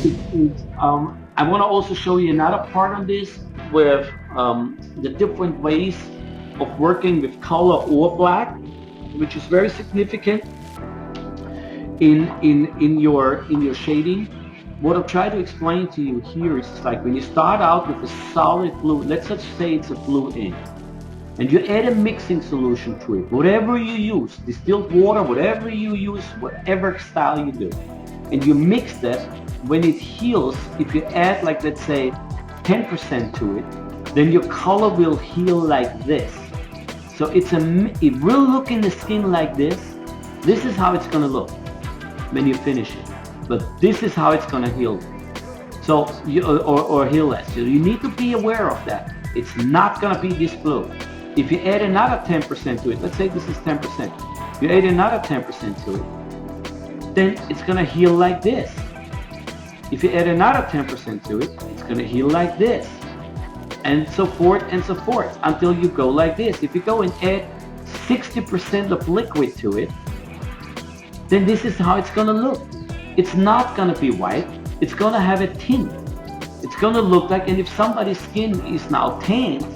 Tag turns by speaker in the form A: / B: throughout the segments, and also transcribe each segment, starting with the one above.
A: I want to also show you another part on this with the different ways of working with color or black, which is very significant in your shading. What I'll try to explain to you here is like when you start out with a solid blue, let's just say it's a blue ink, and you add a mixing solution to it, whatever you use, distilled water, whatever you use, whatever style you do, and you mix that. When it heals, if you add, like, let's say 10% to it, then your color will heal like this. So it will look in the skin like this. This is how it's gonna look when you finish it, but this is how it's gonna heal. So or heal less. So you need to be aware of that. It's not gonna be this blue. If you add another 10% to it, let's say this is 10%, you add another 10% to it, then it's gonna heal like this. If you add another 10% to it, it's gonna heal like this, and so forth until you go like this. If you go and add 60% of liquid to it, then this is how it's gonna look. It's not gonna be white, it's gonna have a tint. It's gonna look like, and if somebody's skin is now tanned,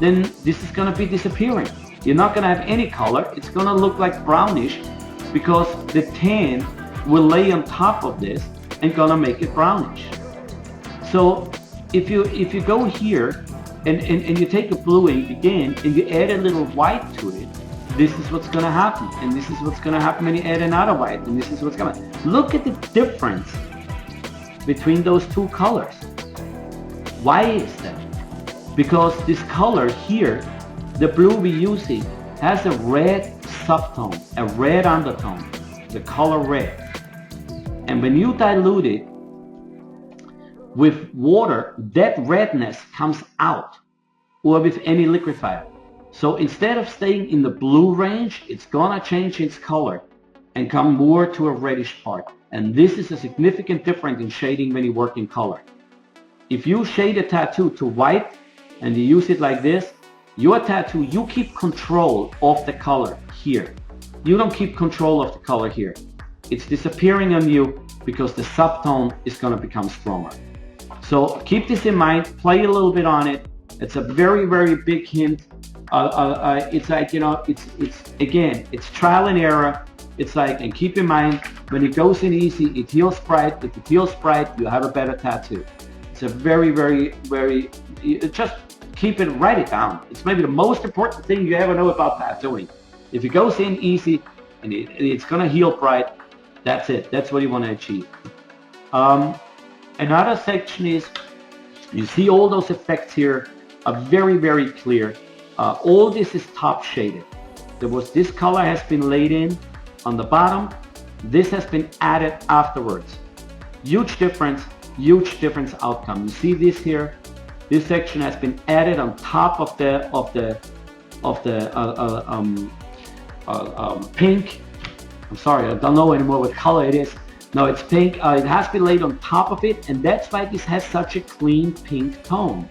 A: then this is gonna be disappearing. You're not gonna have any color, it's gonna look like brownish because the tan will lay on top of this and gonna make it brownish. So if you go here and you take a blue ink again and you add a little white to it, this is what's gonna happen, and this is what's gonna happen when you add another white, and this is what's gonna. Look at the difference between those two colors. Why is that? Because this color here, the blue we're using, has a red subtone, a red undertone, the color red. And when you dilute it with water, that redness comes out, or with any liquefier. So instead of staying in the blue range, it's gonna change its color and come more to a reddish part. And this is a significant difference in shading when you work in color. If you shade a tattoo to white and you use it like this, your tattoo, you keep control of the color here. You don't keep control of the color here. It's disappearing on you because the subtone is going to become stronger. So keep this in mind, play a little bit on it. It's a very, very big hint. It's like, you know, it's trial and error. It's like, and keep in mind, when it goes in easy, it heals bright. If it heals bright, you have a better tattoo. It's a very, very, very, just keep it, write it down. It's maybe the most important thing you ever know about tattooing. If it goes in easy and it's gonna heal bright, that's it. That's what you want to achieve. Another section is, you see all those effects here are very, very clear. All this is top shaded. This color has been laid in on the bottom. This has been added afterwards. Huge difference outcome. You see this here. This section has been added on top of the pink. I'm sorry, I don't know anymore what color it is. No, it's pink. It has been laid on top of it, and that's why this has such a clean pink tone.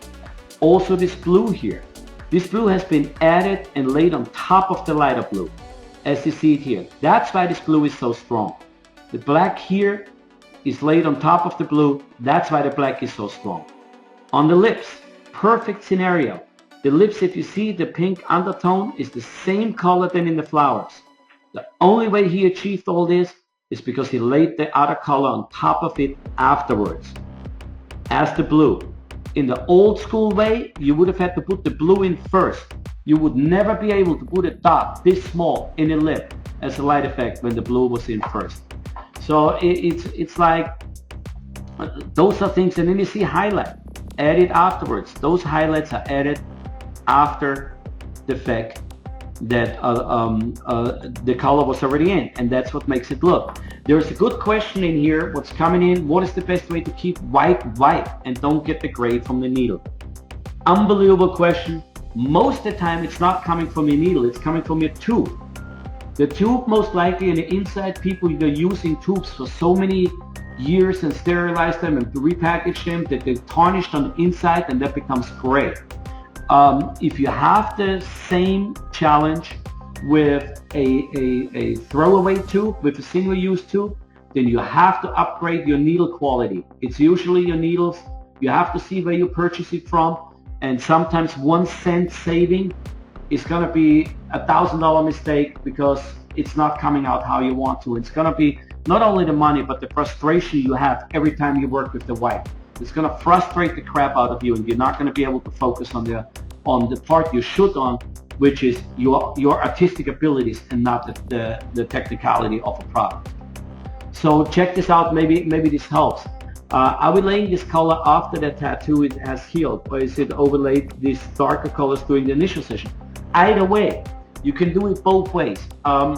A: Also this blue here. This blue has been added and laid on top of the lighter blue, as you see it here. That's why this blue is so strong. The black here is laid on top of the blue. That's why the black is so strong. On the lips, perfect scenario. The lips, if you see the pink undertone, is the same color than in the flowers. The only way he achieved all this is because he laid the other color on top of it afterwards, as the blue. In the old school way, you would have had to put the blue in first. You would never be able to put a dot this small in a lip as a light effect when the blue was in first. So it's like, those are things. And then you see highlight, added afterwards. Those highlights are added after the fact that the color was already in, and that's what makes it look. There's a good question in here, what's coming in, what is the best way to keep white and don't get the gray from the needle? Unbelievable question. Most of the time it's not coming from your needle, it's coming from your tube. The tube, most likely, on the inside, people are using tubes for so many years and sterilized them and repackaged them that they're tarnished on the inside, and that becomes gray. If you have the same challenge with a throwaway tube, with a single-use tube, then you have to upgrade your needle quality. It's usually your needles. You have to see where you purchase it from, and sometimes 1 cent saving is going to be $1,000 mistake because it's not coming out how you want to. It's going to be not only the money, but the frustration you have every time you work with the white. It's going to frustrate the crap out of you, and you're not going to be able to focus on the part you should on, which is your artistic abilities and not the technicality of a product. So check this out. Maybe this helps. Are we laying this color after the tattoo has healed, or is it overlaid these darker colors during the initial session? Either way, you can do it both ways. I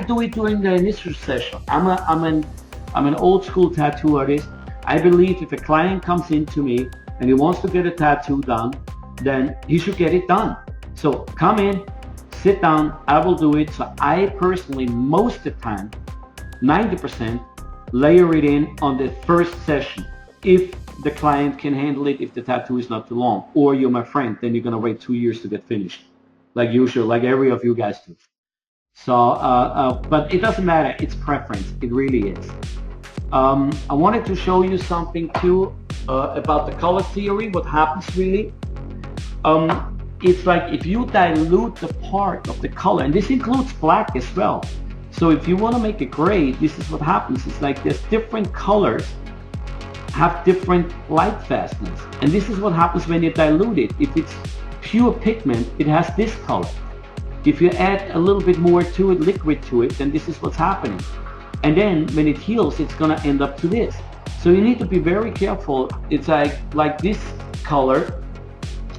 A: do it during the initial session. I'm an old school tattoo artist. I believe if a client comes into me and he wants to get a tattoo done, then he should get it done. So come in, sit down, I will do it. So I personally, most of the time, 90%, layer it in on the first session. If the client can handle it, if the tattoo is not too long, or you're my friend, then you're gonna wait 2 years to get finished, like usual, like every of you guys do. So, but it doesn't matter, it's preference, it really is. I wanted to show you something too about the color theory, what happens really. It's like if you dilute the part of the color, and this includes black as well. So if you want to make a gray, this is what happens. It's like there's different colors have different light fastness. And this is what happens when you dilute it. If it's pure pigment, it has this color. If you add a little bit more to it, liquid to it, then this is what's happening. And then when it heals, it's gonna end up to this. So you need to be very careful. It's like this color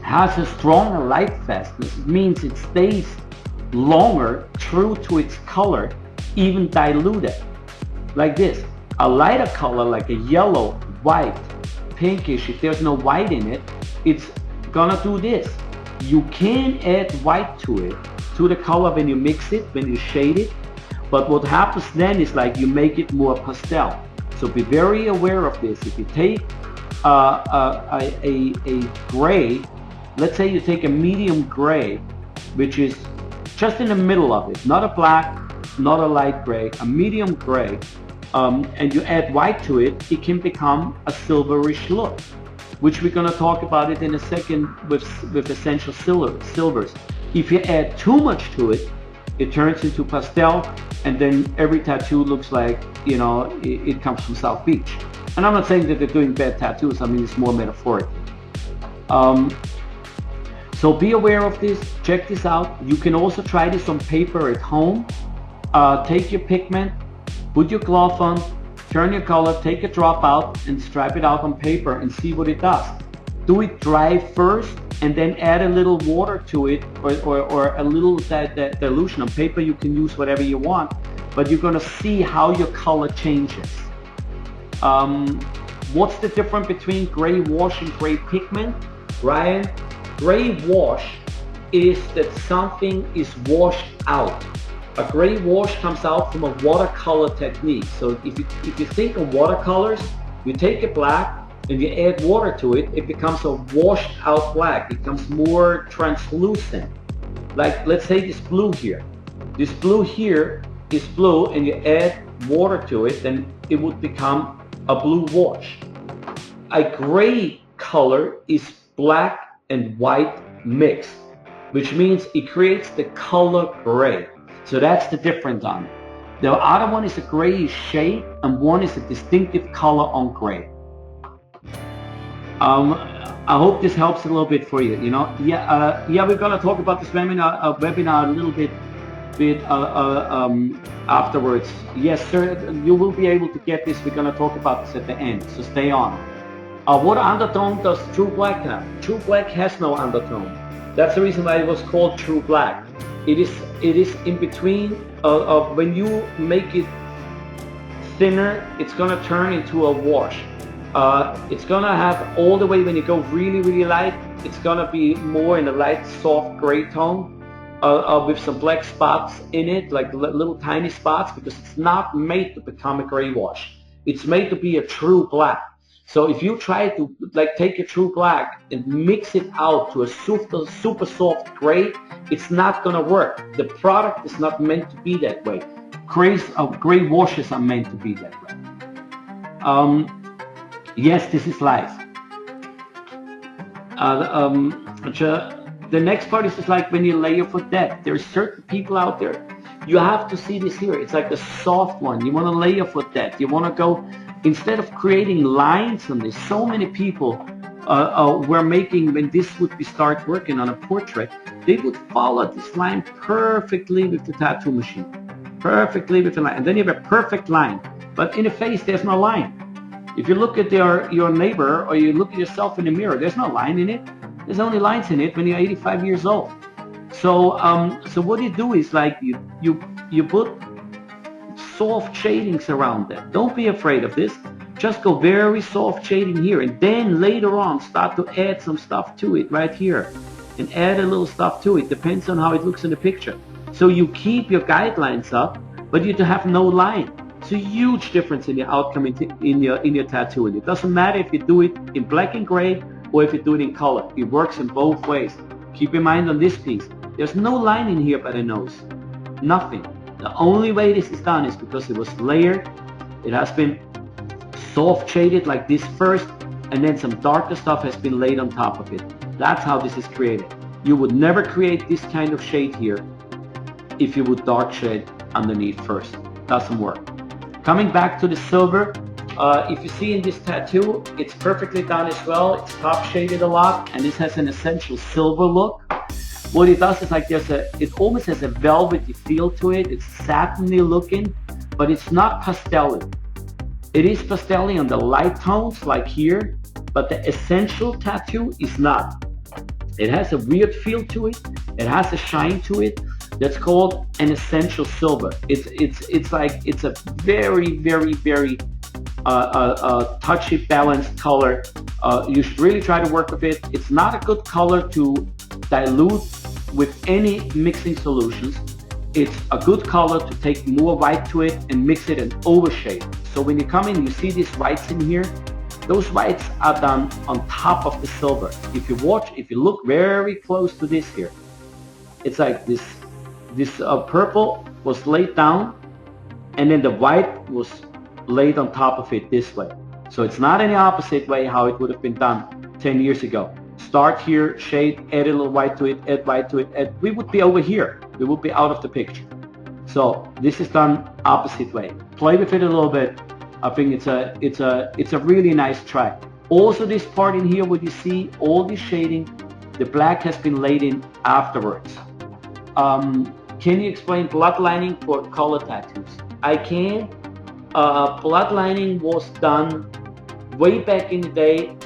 A: has a stronger light fastness. It means it stays longer, true to its color, even diluted. Like this. A lighter color, like a yellow, white, pinkish, if there's no white in it, it's gonna do this. You can add white to it, to the color when you mix it, when you shade it. But what happens then is like you make it more pastel. So be very aware of this. If you take a gray, let's say you take a medium gray, which is just in the middle of it, not a black, not a light gray, a medium gray, and you add white to it, it can become a silverish look, which we're going to talk about it in a second with essential silvers. If you add too much to it, it turns into pastel, and then every tattoo looks like, you know, it comes from South Beach. And I'm not saying that they're doing bad tattoos, I mean it's more metaphorical. So be aware of this, check this out. You can also try this on paper at home. Take your pigment, put your glove on, turn your color, take a drop out and stripe it out on paper and see what it does. Do it dry first and then add a little water to it, or a little dilution. On paper you can use whatever you want, but you're gonna see how your color changes. What's the difference between gray wash and gray pigment? Ryan, gray wash is that something is washed out. A gray wash comes out from a watercolor technique. So if you think of watercolors, you take a black and you add water to it, it becomes a washed out black. It becomes more translucent. Like let's say this blue here. This blue here is blue and you add water to it, then it would become a blue wash. A gray color is black and white mixed, which means it creates the color gray. So that's the difference on it. The other one is a grayish shade and one is a distinctive color on gray. I hope this helps a little bit for you. You know, we're gonna talk about this webinar a little bit afterwards. Yes, sir. You will be able to get this. We're gonna talk about this at the end. So stay on. What undertone does True Black have? True Black has no undertone. That's the reason why it was called True Black. It is in between. When you make it thinner, it's gonna turn into a wash. It's gonna have all the way, when you go really, really light, it's gonna be more in a light, soft gray tone with some black spots in it, like little tiny spots, because it's not made to become a gray wash. It's made to be a true black. So if you try to like take a true black and mix it out to a super soft gray, it's not gonna work. The product is not meant to be that way. gray washes are meant to be that way. Yes, this is live. The next part is just like when you layer for depth. There's certain people out there. You have to see this here. It's like the soft one. You want to layer for depth. You want to go, instead of creating lines on this, so many people were making, when this would be start working on a portrait, they would follow this line perfectly with the tattoo machine. Perfectly with the line. And then you have a perfect line. But in the face, there's no line. If you look at your neighbor or you look at yourself in the mirror, there's no line in it. There's only lines in it when you're 85 years old. So so what you do is like you put soft shadings around them. Don't be afraid of this. Just go very soft shading here, and then later on start to add some stuff to it right here, and add a little stuff to it. Depends on how it looks in the picture. So you keep your guidelines up, but you have no line. It's a huge difference in the outcome in your tattooing. It doesn't matter if you do it in black and gray or if you do it in color. It works in both ways. Keep in mind on this piece, there's no line in here by the nose. Nothing. The only way this is done is because it was layered. It has been soft shaded like this first, and then some darker stuff has been laid on top of it. That's how this is created. You would never create this kind of shade here if you would dark shade underneath first. Doesn't work. Coming back to the silver, if you see in this tattoo, it's perfectly done as well. It's top shaded a lot, and this has an essential silver look. What it does is like it almost has a velvety feel to it. It's satiny looking, but it's not pastel-y. It is pastel-y on the light tones like here, but the essential tattoo is not. It has a weird feel to it. It has a shine to it. That's called an essential silver. It's like it's a very touchy, balanced color. You should really try to work with it. It's not a good color to dilute with any mixing solutions. It's a good color to take more white to it and mix it and overshade. So when you come in, you see these whites in here. Those whites are done on top of the silver. If you look very close to this here, it's like this purple was laid down, and then the white was laid on top of it this way. So it's not any opposite way how it would have been done 10 years ago. Start here, shade, add a little white to it, add white to it, and we would be over here. We would be out of the picture. So this is done opposite way. Play with it a little bit. I think it's a really nice try. Also this part in here, what you see, all this shading, the black has been laid in afterwards. Can you explain bloodlining for color tattoos? I can. Bloodlining was done way back in the day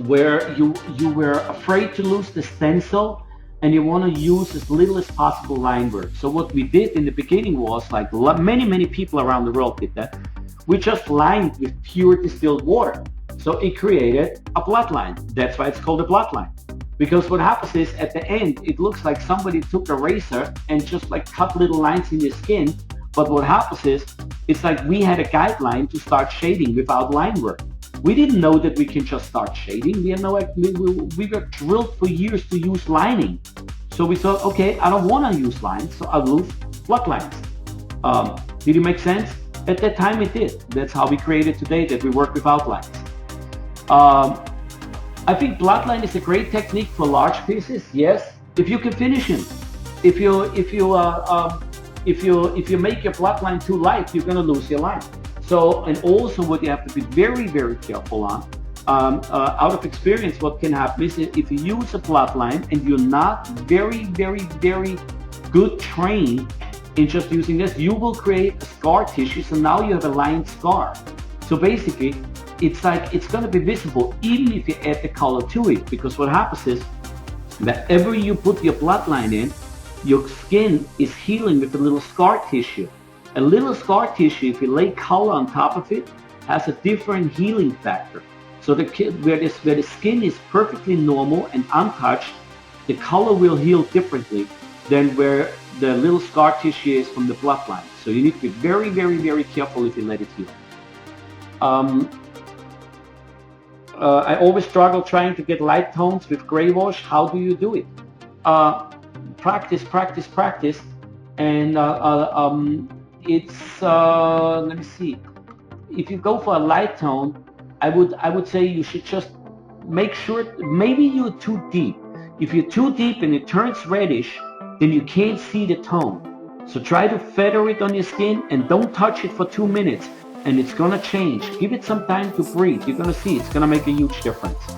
A: where you were afraid to lose the stencil and you want to use as little as possible line work. So what we did in the beginning was, like many people around the world did that, we just lined with pure distilled water. So it created a bloodline. That's why it's called a bloodline. Because what happens is at the end, it looks like somebody took a razor and just like cut little lines in your skin. But what happens is, it's like we had a guideline to start shading without line work. We didn't know that we can just start shading. We were drilled for years to use lining. So we thought, okay, I don't want to use lines, so I'll use blood lines. Did it make sense? At that time it did. That's how we created today, that we work without lines. I think bloodline is a great technique for large pieces. Yes, if you can finish them. If you make your bloodline too light, you're going to lose your line. So, and also what you have to be very careful on, out of experience, what can happen is if you use a bloodline and you're not very good trained in just using this, you will create a scar tissue. So now you have a line scar. So basically, it's like it's going to be visible even if you add the color to it, because what happens is whenever you put your bloodline in, your skin is healing with a little scar tissue. A little scar tissue, if you lay color on top of it, has a different healing factor. So where the skin is perfectly normal and untouched, the color will heal differently than where the little scar tissue is from the bloodline. So you need to be very careful if you let it heal. I always struggle trying to get light tones with gray wash. How do you do it? Practice, and it's let me see. If you go for a light tone, I would say you should just make sure maybe you're too deep. If you're too deep and it turns reddish, then you can't see the tone. So try to feather it on your skin and don't touch it for 2 minutes, and it's gonna change. Give it some time to breathe. You're gonna see it's gonna make a huge difference.